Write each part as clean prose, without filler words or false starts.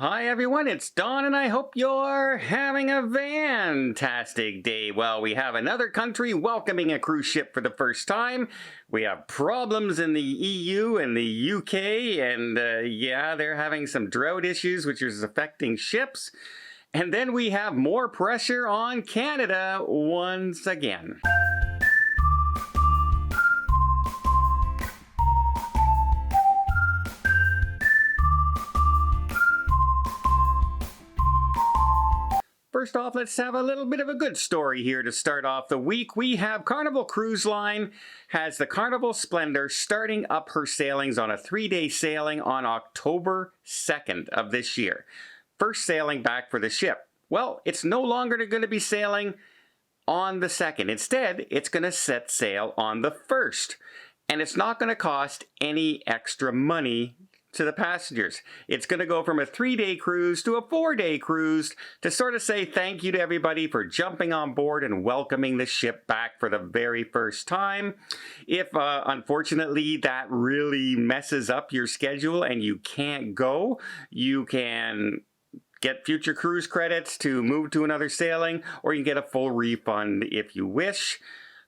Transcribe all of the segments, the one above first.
Hi everyone, it's Don and I hope you're having a fantastic day. Well, we have another country welcoming a cruise ship for the first time. We have problems in the EU and the UK and yeah, they're having some drought issues which is affecting ships. And then we have more pressure on Canada once again. First off, let's have a little bit of a good story here to start off the week. We have Carnival Cruise Line has the Carnival Splendor starting up her sailings on a 3-day sailing on October 2nd of this year. First sailing back for the ship. Well, it's no longer going to be sailing on the 2nd. Instead, it's going to set sail on the 1st. And it's not going to cost any extra money to the passengers. It's going to go from a 3-day cruise to a 4-day cruise to sort of say thank you to everybody for jumping on board and welcoming the ship back for the very first time. If unfortunately that really messes up your schedule and you can't go, you can get future cruise credits to move to another sailing, or you can get a full refund if you wish.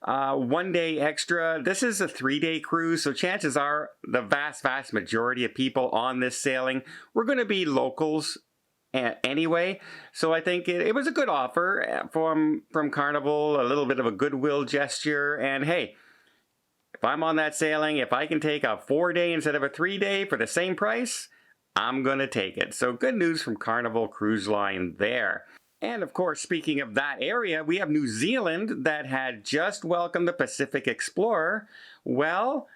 1 day extra. This is a 3-day cruise, so chances are the vast majority of people on this sailing were going to be locals anyway. So I think it was a good offer from Carnival, a little bit of a goodwill gesture. And hey, if I'm on that sailing, if I can take a 4-day instead of a 3-day for the same price, I'm going to take it. So good news from Carnival Cruise Line there. And of course, speaking of that area, we have New Zealand that had just welcomed the Pacific Explorer. Well,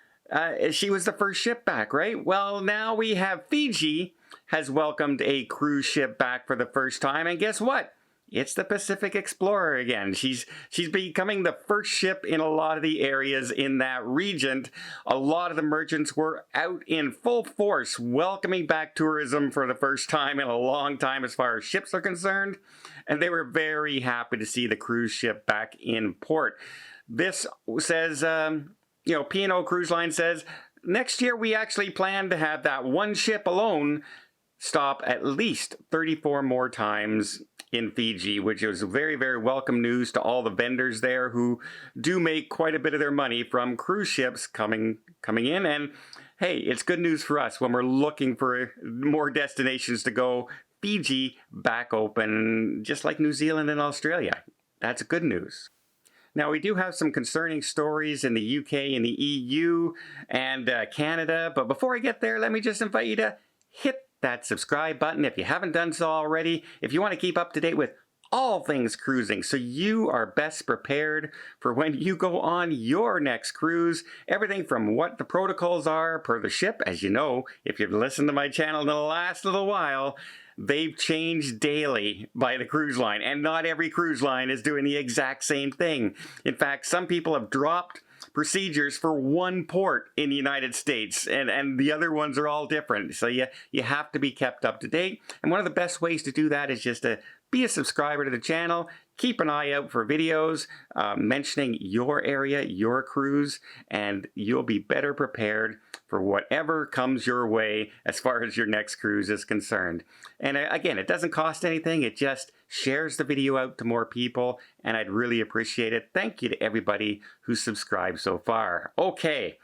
she was the first ship back, right? Well, now we have Fiji has welcomed a cruise ship back for the first time. And guess what? It's the Pacific Explorer again. She's becoming the first ship in a lot of the areas in that region. A lot of the merchants were out in full force welcoming back tourism for the first time in a long time as far as ships are concerned. And they were very happy to see the cruise ship back in port. This says, P&O Cruise Line says, next year we actually plan to have that one ship alone stop at least 34 more times in Fiji, which is very welcome news to all the vendors there who do make quite a bit of their money from cruise ships coming in. And hey, it's good news for us when we're looking for more destinations to go. Fiji back open, just like New Zealand and Australia. That's good news. Now, we do have some concerning stories in the UK and the EU and Canada, but before I get there, let me just invite you to hit that subscribe button if you haven't done so already. If you want to keep up to date with all things cruising so you are best prepared for when you go on your next cruise. Everything from what the protocols are per the ship. As you know, if you've listened to my channel in the last little while, they've changed daily by the cruise line, and not every cruise line is doing the exact same thing. In fact, some people have dropped procedures for one port in the United States, and the other ones are all different. So you have to be kept up to date. And one of the best ways to do that is just to be a subscriber to the channel. Keep an eye out for videos mentioning your area, your cruise, and you'll be better prepared for whatever comes your way as far as your next cruise is concerned. And again, it doesn't cost anything. It just shares the video out to more people, and I'd really appreciate it. Thank you to everybody who's subscribed so far. Okay,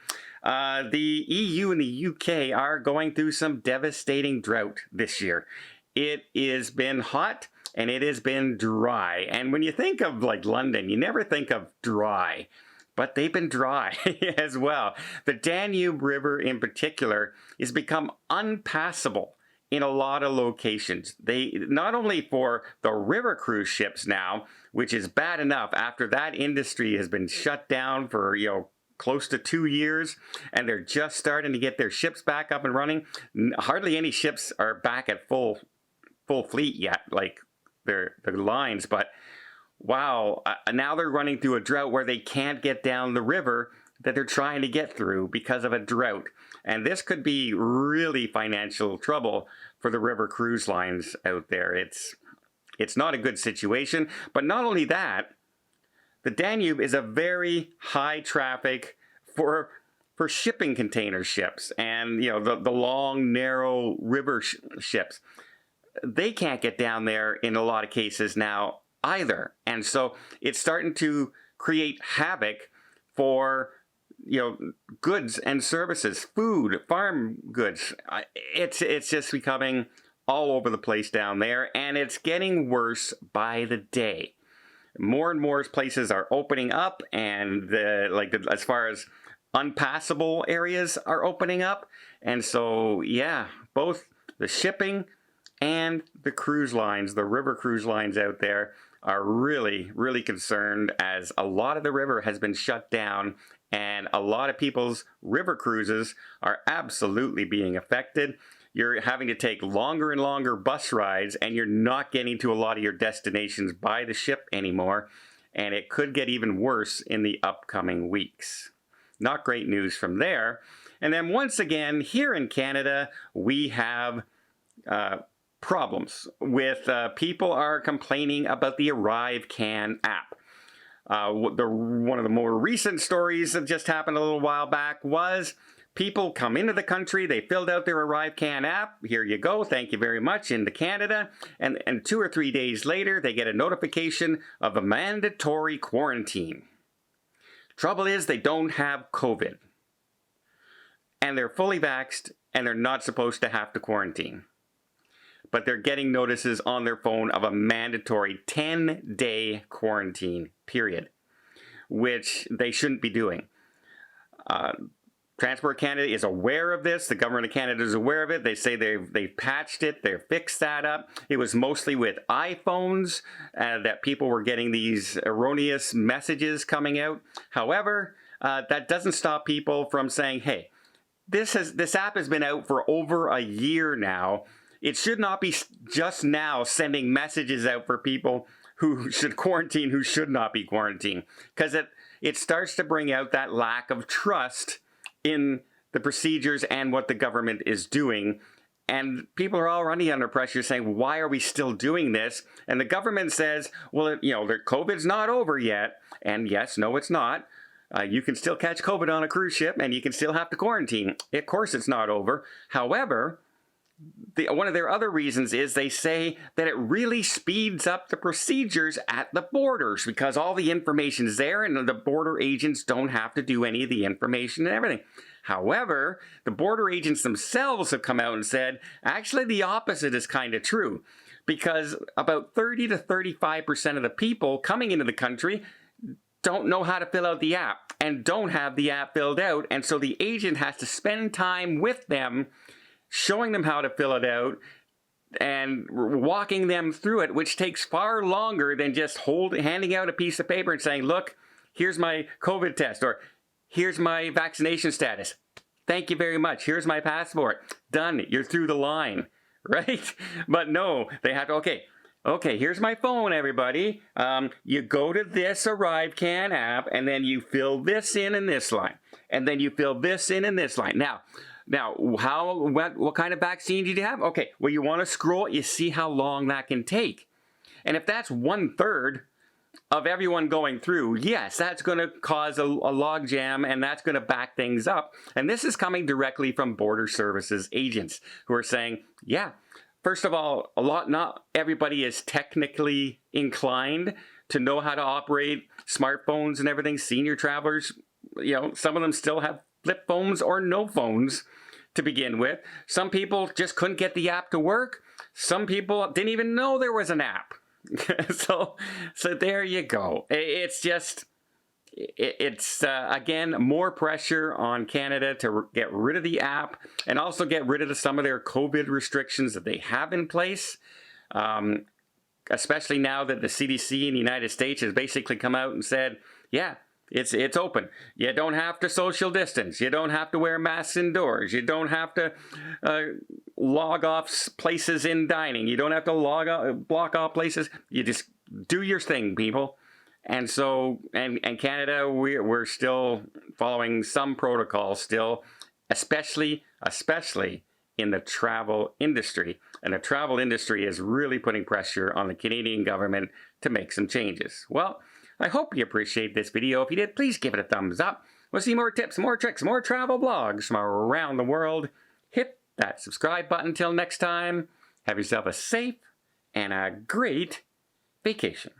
the EU and the UK are going through some devastating drought this year. It has been hot and it has been dry. And when you think of like London, you never think of dry, but they've been dry as well. The Danube River in particular has become unpassable in a lot of locations. They not only for the river cruise ships now, which is bad enough after that industry has been shut down for, close to 2 years, and they're just starting to get their ships back up and running. Hardly any ships are back at full fleet yet, like their lines, but wow, now they're running through a drought where they can't get down the river that they're trying to get through because of a drought. And this could be really financial trouble for the river cruise lines out there. It's not a good situation, but not only that, the Danube is a very high traffic for shipping container ships and the long narrow river ships. they can't get down there in a lot of cases now either. And so it's starting to create havoc for, goods and services, food, farm goods. It's just becoming all over the place down there, and it's getting worse by the day. More and more places are opening up, and as far as unpassable areas are opening up. And so, yeah, both the shipping and the cruise lines, the river cruise lines out there, are really, really concerned, as a lot of the river has been shut down, and a lot of people's river cruises are absolutely being affected. You're having to take longer and longer bus rides, and you're not getting to a lot of your destinations by the ship anymore, and it could get even worse in the upcoming weeks. Not great news from there. And then once again, here in Canada, we have problems with people are complaining about the Arrivecan app. One of the more recent stories that just happened a little while back was people come into the country, they filled out their Arrivecan app, here you go, thank you very much, into Canada, and 2 or 3 days later, they get a notification of a mandatory quarantine. Trouble is, they don't have COVID, and they're fully vaxxed, and they're not supposed to have to quarantine. But they're getting notices on their phone of a mandatory 10-day quarantine period, which they shouldn't be doing. Transport Canada is aware of this. The government of Canada is aware of it. They say they've patched it. They've fixed that up. It was mostly with iPhones that people were getting these erroneous messages coming out. However, that doesn't stop people from saying, hey, this app has been out for over a year now. It should not be just now sending messages out for people who should quarantine, who should not be quarantined, because it starts to bring out that lack of trust in the procedures and what the government is doing. And people are already under pressure saying, why are we still doing this? And the government says, well, COVID's not over yet. And yes, no, it's not. You can still catch COVID on a cruise ship, and you can still have to quarantine. Of course, it's not over. However, one of their other reasons is they say that it really speeds up the procedures at the borders because all the information's there and the border agents don't have to do any of the information and everything. However, the border agents themselves have come out and said, actually the opposite is kind of true, because about 30 to 35% of the people coming into the country don't know how to fill out the app and don't have the app filled out, and so the agent has to spend time with them showing them how to fill it out and walking them through it, which takes far longer than just handing out a piece of paper and saying, look, here's my COVID test, or here's my vaccination status. Thank you very much. Here's my passport. Done. You're through the line, right? But no, they have to, okay, here's my phone, everybody. You go to this Arrivecan app, and then you fill this in this line. And then you fill this in this line. Now, what kind of vaccine did you have? Okay, well, you want to scroll, you see how long that can take. And if that's 1/3 of everyone going through, yes, that's going to cause a log jam, and that's going to back things up. And this is coming directly from border services agents who are saying, yeah, first of all, not everybody is technically inclined to know how to operate smartphones and everything. Senior travelers, some of them still have flip phones or no phones to begin with. Some people just couldn't get the app to work. Some people didn't even know there was an app. so there you go. It's again, more pressure on Canada to get rid of the app and also get rid of some of their COVID restrictions that they have in place. Especially now that the CDC in the United States has basically come out and said, yeah, it's open. You don't have to social distance. You don't have to wear masks indoors. You don't have to log off places in dining. You don't have to block off places. You just do your thing, people. And so, and Canada, we're still following some protocols still, especially in the travel industry. And the travel industry is really putting pressure on the Canadian government to make some changes. Well, I hope you appreciate this video. If you did, please give it a thumbs up. We'll see more tips, more tricks, more travel blogs from around the world. Hit that subscribe button. Till next time, Have yourself a safe and a great vacation.